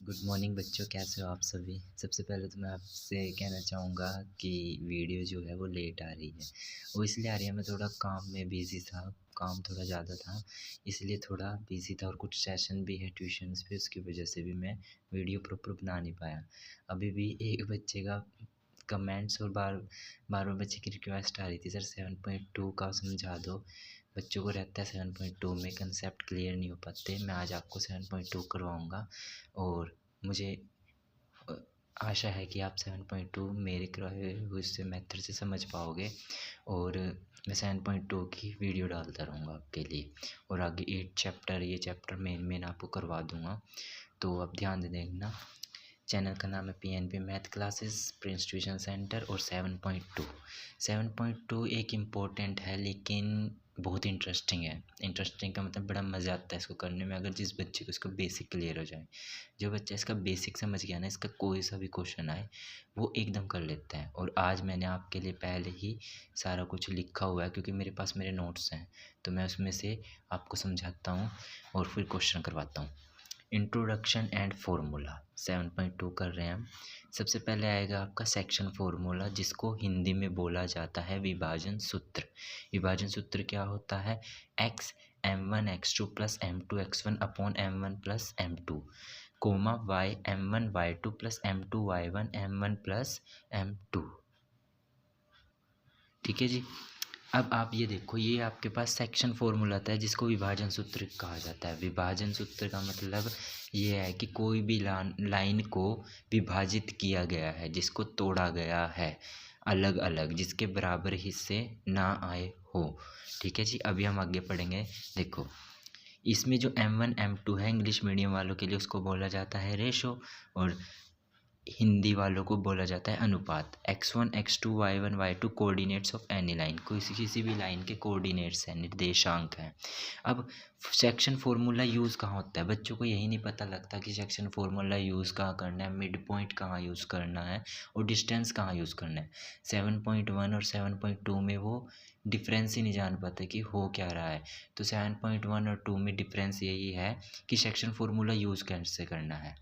Good morning बच्चों, कैसे हो आप सभी। सबसे पहले तो मैं आपसे कहना चाहूँगा कि वीडियो जो है वो लेट आ रही है। वो इसलिए आ रही है, मैं थोड़ा काम में बिज़ी था, काम थोड़ा ज़्यादा था, इसलिए थोड़ा बिज़ी था और कुछ सेशन भी है ट्यूशन्स पे, उसकी वजह से भी मैं वीडियो प्रॉपर बना नहीं पाया। अभी भी एक बच्चे का कमेंट्स और बार बार बच्चे की रिक्वेस्ट आ रही थी, सर 7.2 का समझा दो। बच्चों को रहता है 7.2 में कंसेप्ट क्लियर नहीं हो पाते। मैं आज आपको 7.2 करवाऊँगा और मुझे अ, आशा है कि आप 7.2 मेरे करवाए हुए उससे मेथड से समझ पाओगे और मैं 7.2 की वीडियो डालता रहूँगा आपके लिए और आगे 8 चैप्टर, ये चैप्टर मेन आपको करवा दूँगा। तो अब ध्यान दे देखना। चैनल का नाम है PNP math classes Prince tuition centre और 7.2 एक इम्पोर्टेंट है लेकिन बहुत इंटरेस्टिंग है। इंटरेस्टिंग का मतलब बड़ा मज़ा आता है इसको करने में, अगर जिस बच्चे को इसका बेसिक क्लियर हो जाए। जो बच्चा इसका बेसिक समझ गया ना, इसका कोई सा भी क्वेश्चन आए वो एकदम कर लेता है। और आज मैंने आपके लिए पहले ही सारा कुछ लिखा हुआ है क्योंकि मेरे पास मेरे नोट्स हैं, तो मैं उसमें से आपको समझाता हूँ और फिर क्वेश्चन करवाता हूँ। इंट्रोडक्शन एंड फार्मूला 7.2 कर रहे हैं हम। सबसे पहले आएगा आपका सेक्शन फार्मूला, जिसको हिंदी में बोला जाता है विभाजन सूत्र। विभाजन सूत्र क्या होता है? x m1 x2 plus m2 x1 upon m1 plus m2 comma y m1 y2 plus m2 y1 m1 plus m2। ठीक है जी। अब आप ये देखो, ये आपके पास सेक्शन फॉर्मूला आता है जिसको विभाजन सूत्र कहा जाता है। विभाजन सूत्र का मतलब ये है कि कोई भी लाइन को विभाजित किया गया है, जिसको तोड़ा गया है अलग अलग, जिसके बराबर हिस्से ना आए हो। ठीक है जी। अभी हम आगे पढ़ेंगे। देखो, इसमें जो m1 m2 है, इंग्लिश मीडियम वालों के लिए उसको बोला जाता है रेशो और हिंदी वालों को बोला जाता है अनुपात। x1 x2 y1 y2 coordinates of any line, किसी भी लाइन के कोऑर्डिनेट्स हैं, निर्देशांक हैं। अब सेक्शन फार्मूला यूज़ कहाँ होता है? बच्चों को यही नहीं पता लगता कि सेक्शन फार्मूला यूज़ कहाँ करना है, मिड पॉइंट कहाँ यूज़ करना है और डिस्टेंस कहाँ यूज़ करना है। 7.1 और 7.2 में वो डिफरेंस ही नहीं जान पाते कि हो क्या रहा है। तो 7.1 और 2 में डिफरेंस यही है कि सेक्शन फार्मूला यूज़ कैसे करना है।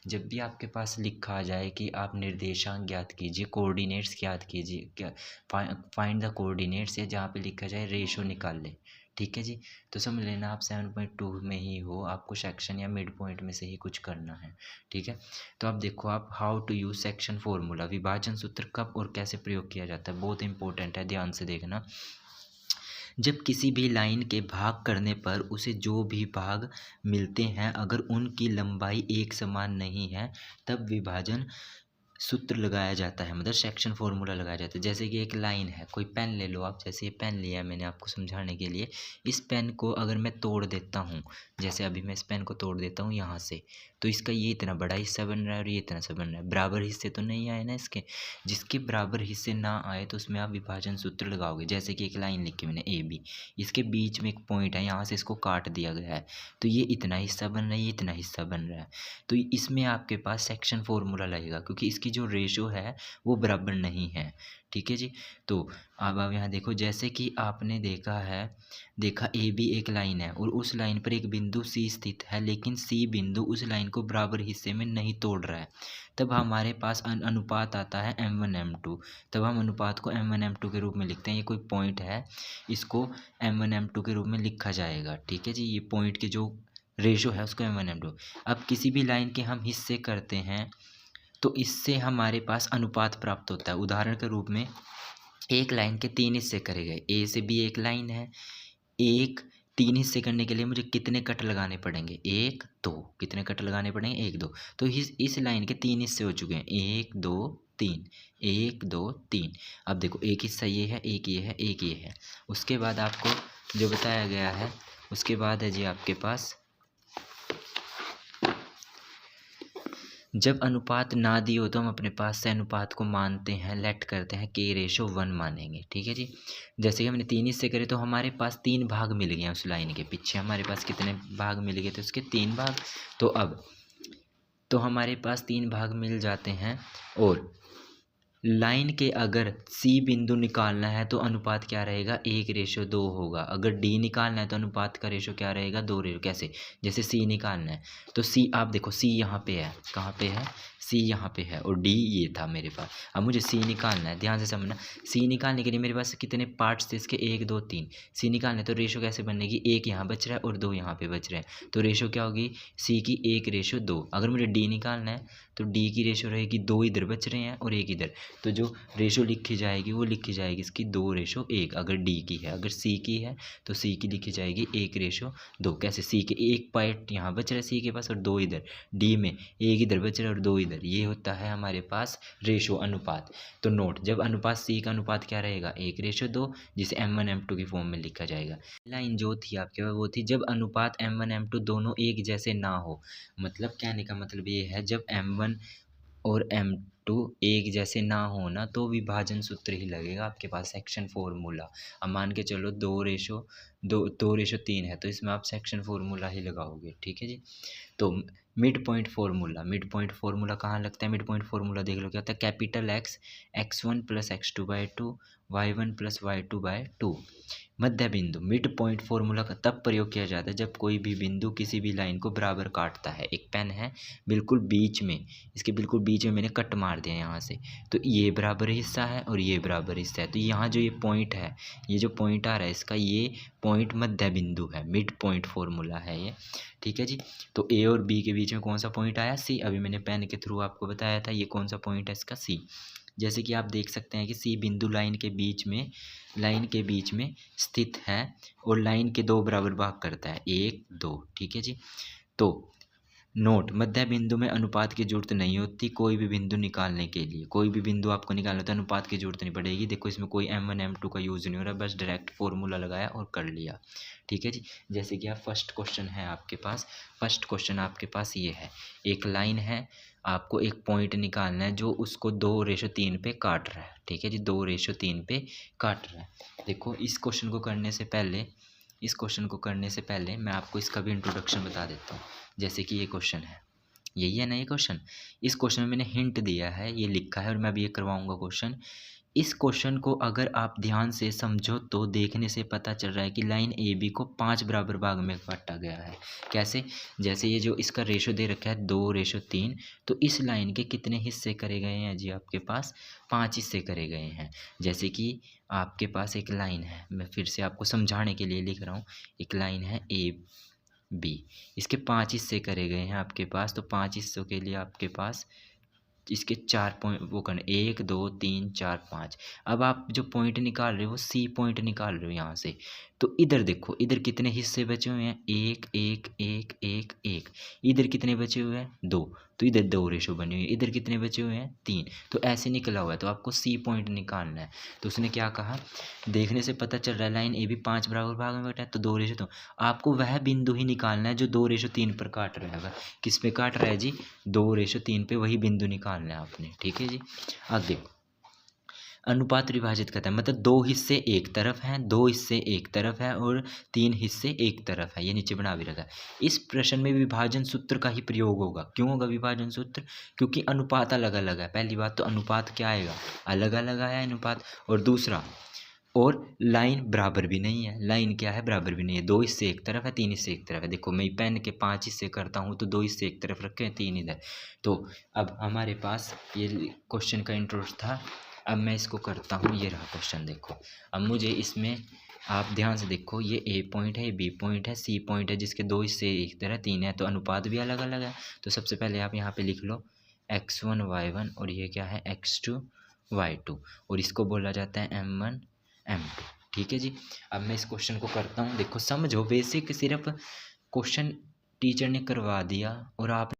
जब भी आपके पास लिखा आ जाए कि आप निर्देशांक ज्ञात कीजिए, कोऑर्डिनेट्स ज्ञात कीजिए, क्या फाइंड द कोऑर्डिनेट्स, या जहाँ पे लिखा जाए रेशो निकाल ले। ठीक है जी। तो समझ लेना आप 7.2 में ही हो, आपको सेक्शन या मिड पॉइंट में से ही कुछ करना है। ठीक है। तो अब देखो आप how to use section formula, विभाजन सूत्र कब और कैसे प्रयोग किया जाता है, बहुत इंपॉर्टेंट है, ध्यान से देखना। जब किसी भी लाइन के भाग करने पर उसे जो भी भाग मिलते हैं, अगर उनकी लंबाई एक समान नहीं है, तब विभाजन सूत्र लगाया जाता है, मतलब सेक्शन फार्मूला लगाया जाता है। जैसे कि एक लाइन है, कोई पेन ले लो आप, जैसे ये पेन लिया है मैंने आपको समझाने के लिए। इस पेन को अगर मैं तोड़ देता हूँ, जैसे अभी मैं इस पेन को तोड़ देता हूँ यहाँ से, तो इसका ये इतना बड़ा हिस्सा बन रहा है और ये इतना सा बन रहा है। बराबर हिस्से तो नहीं आए ना इसके। जिसके बराबर हिस्से ना आए तो उसमें आप विभाजन सूत्र लगाओगे। जैसे कि एक लाइन लिखी मैंने ए बी, इसके बीच में एक पॉइंट है, यहाँ से इसको काट दिया गया है, तो ये इतना हिस्सा बन रहा है, ये इतना हिस्सा बन रहा है। तो इसमें आपके पास सेक्शन फार्मूला लगेगा क्योंकि इसकी जो रेशो है वो बराबर नहीं है। ठीक है जी। तो अब आप यहाँ देखो, जैसे कि आपने देखा ए बी एक लाइन है और उस लाइन पर एक बिंदु सी स्थित है, लेकिन सी बिंदु उस लाइन को बराबर हिस्से में नहीं तोड़ रहा है। तब हमारे पास अनुपात आता है m1 m2। तब हम अनुपात को m1 m2 के रूप में लिखते हैं। ये कोई पॉइंट है, इसको m1 m2 के रूप में लिखा जाएगा। ठीक है जी। ये पॉइंट के जो रेशो है उसको m1 m2। अब किसी भी लाइन के हम हिस्से करते हैं तो इससे हमारे पास अनुपात प्राप्त होता है। उदाहरण के रूप में एक लाइन के 3 हिस्से करे गए, ए से बी एक लाइन है, एक 3 हिस्से करने के लिए मुझे कितने कट लगाने पड़ेंगे? 1 2। कितने कट लगाने पड़ेंगे? 1 2। तो इस लाइन के 3 हिस्से हो चुके हैं, 1 2 3, 1 2 3। अब देखो, एक हिस्सा ये है, एक ये है, एक ये है। उसके बाद आपको जो बताया गया है, उसके बाद है जी आपके पास, जब अनुपात ना दी हो तो हम अपने पास से अनुपात को मानते हैं, लेट करते हैं, के रेशो 1 मानेंगे। ठीक है जी। जैसे कि हमने 3 हिस्से करे तो हमारे पास 3 भाग मिल गए हैं उस लाइन के पीछे। हमारे पास कितने भाग मिल गए थे? उसके 3 भाग। तो हमारे पास 3 भाग मिल जाते हैं और लाइन के अगर सी बिंदु निकालना है तो अनुपात क्या रहेगा, 1:2 होगा। अगर डी निकालना है तो अनुपात का रेशो क्या रहेगा, 2 कैसे, जैसे सी निकालना है तो सी आप देखो सी यहाँ पे है, कहाँ पे है, सी यहाँ पे है और डी ये था मेरे पास। अब मुझे सी निकालना है, ध्यान से समझना। सी निकालने के लिए मेरे पास कितने पार्ट्स थे इसके, 1 2 3। सी निकालने तो रेशो कैसे बनेगी, 1 यहाँ बच रहा है और 2 यहाँ पे बच रहे हैं, तो रेशो क्या होगी, सी की 1:2। अगर मुझे डी निकालना है तो डी की रेशो रहेगी 2 इधर बच रहे हैं और 1 इधर, तो जो रेशो लिखी जाएगी वो लिखी जाएगी इसकी 2:1 अगर डी की है। अगर सी की है तो सी की लिखी जाएगी 1:2। कैसे, सी के एक पार्ट यहाँ बच रहा है सी के पास और 2 इधर, डी में 1 इधर बच रहा है और 2 इधर, ये होता है हमारे पास रेशो अनुपात। तो नोट, जब अनुपात सी का अनुपात क्या रहेगा, 1:2, जिसे M1 M2 की फॉर्म में लिखा जाएगा। लाइन जो थी आपके पास वो थी जब अनुपात M1 M2 दोनों एक जैसे ना हो, मतलब कहने का मतलब ये है जब M1 और M2 एक जैसे ना हो ना तो विभाजन सूत्र ही लगेगा आपके पास, सेक्शन फॉर्मूला। अब मान के चलो 2:3 है तो इसमें आप सेक्शन फॉर्मूला ही लगाओगे, ठीक है जी। तो मिड पॉइंट फार्मूला कहाँ लगता है, मिड पॉइंट फार्मूला देख लो क्या होता है, capital X x1 + x2/2 y1 + y2/2। मध्य बिंदु, मिड पॉइंट फार्मूला का तब प्रयोग किया जाता है जब कोई भी बिंदु किसी भी लाइन को बराबर काटता है। एक पेन है बिल्कुल बीच में, इसके बिल्कुल बीच में मैंने कट मार दिया यहाँ से, तो ये बराबर हिस्सा है और ये बराबर हिस्सा है, तो यहाँ जो ये पॉइंट है, ये जो पॉइंट आ रहा है इसका, ये पॉइंट मध्य बिंदु है, मिड पॉइंट फार्मूला है ये, ठीक है जी। तो ए और बी के बीच में कौन सा पॉइंट आया, सी। अभी मैंने पेन के थ्रू आपको बताया था ये कौन सा पॉइंट है इसका, सी। जैसे कि आप देख सकते हैं कि सी बिंदु लाइन के बीच में स्थित है और लाइन के 2 बराबर भाग करता है, 1 2, ठीक है जी। तो नोट, मध्य बिंदु में अनुपात की जरूरत नहीं होती कोई भी बिंदु निकालने के लिए, कोई भी बिंदु आपको निकालना तो अनुपात की जरूरत नहीं पड़ेगी। देखो इसमें कोई M1 M2 का यूज़ नहीं हो रहा, बस डायरेक्ट फॉर्मूला लगाया और कर लिया, ठीक है जी। जैसे कि आप फर्स्ट क्वेश्चन है आपके पास ये है, एक लाइन है, आपको एक पॉइंट निकालना है जो उसको 2:3 पे काट रहा है, ठीक है जी, 2:3 पे काट रहा है। देखो इस क्वेश्चन को करने से पहले मैं आपको इसका भी इंट्रोडक्शन बता देता हूँ। जैसे कि ये क्वेश्चन है, यही है ना ये क्वेश्चन, इस क्वेश्चन में मैंने हिंट दिया है, ये लिखा है और मैं अभी ये करवाऊंगा क्वेश्चन। इस क्वेश्चन को अगर आप ध्यान से समझो तो देखने से पता चल रहा है कि लाइन ए बी को 5 बराबर भाग में काटा गया है। कैसे, जैसे ये जो इसका रेशो दे रखा है 2:3, तो इस लाइन के कितने हिस्से करे गए हैं जी, आपके पास 5 हिस्से करे गए हैं। जैसे कि आपके पास एक लाइन है, मैं फिर से आपको समझाने के लिए लिख रहा हूँ, एक लाइन है ए बी, इसके 5 हिस्से करे गए हैं आपके पास, तो 5 हिस्सों के लिए आपके पास इसके 4 पॉइंट वो करने, 1 2 3 4 5। अब आप जो पॉइंट निकाल रहे हो सी पॉइंट निकाल रहे हो यहाँ से, तो इधर देखो, इधर कितने हिस्से बचे हुए हैं, 1 1 1 1 1। इधर कितने बचे हुए हैं, 2, तो इधर 2 रेशो बनी हुई है। इधर कितने बचे हुए हैं, 3, तो ऐसे निकला हुआ है, तो आपको सी पॉइंट निकालना है। तो उसने क्या कहा, देखने से पता चल रहा है लाइन ए भी 5 बराबर भाग में बटा है, तो 2:2। आपको वह बिंदु ही निकालना है जो 2:3 पर काट रहा है। किस पे काट रहा है जी, 2:3 पे, वही बिंदु निकालना है आपने, ठीक है जी। आगे अनुपात विभाजित करता है, मतलब 2 हिस्से एक तरफ हैं, 2 हिस्से एक तरफ है और 3 हिस्से एक तरफ है, ये नीचे बना भी रखा है। इस प्रश्न में विभाजन सूत्र का ही प्रयोग होगा। क्यों होगा विभाजन सूत्र, क्योंकि अनुपात अलग अलग है। पहली बात तो अनुपात क्या आएगा, अलग अलग आया अनुपात, और दूसरा, और लाइन बराबर भी नहीं है, लाइन क्या है, बराबर भी नहीं है। 2 हिस्से एक तरफ है, 3 हिस्से एक तरफ है। देखो मैं पेन के 5 हिस्से करता हूँ तो 2 हिस्से एक तरफ रखे हैं, 3 इधर। तो अब हमारे पास ये क्वेश्चन का इंट्रोडक्शन था, अब मैं इसको करता हूँ। ये रहा क्वेश्चन, देखो अब मुझे इसमें आप ध्यान से देखो, ये ए पॉइंट है, बी पॉइंट है, सी पॉइंट है, जिसके 2 हिस्से एक तरह 3 है, तो अनुपात भी अलग अलग है। तो सबसे पहले आप यहाँ पे लिख लो x1 y1 और ये क्या है x2 y2, और इसको बोला जाता है M1 M2, ठीक है जी। अब मैं इस क्वेश्चन को करता हूँ, देखो समझो, बेसिक सिर्फ क्वेश्चन टीचर ने करवा दिया और आप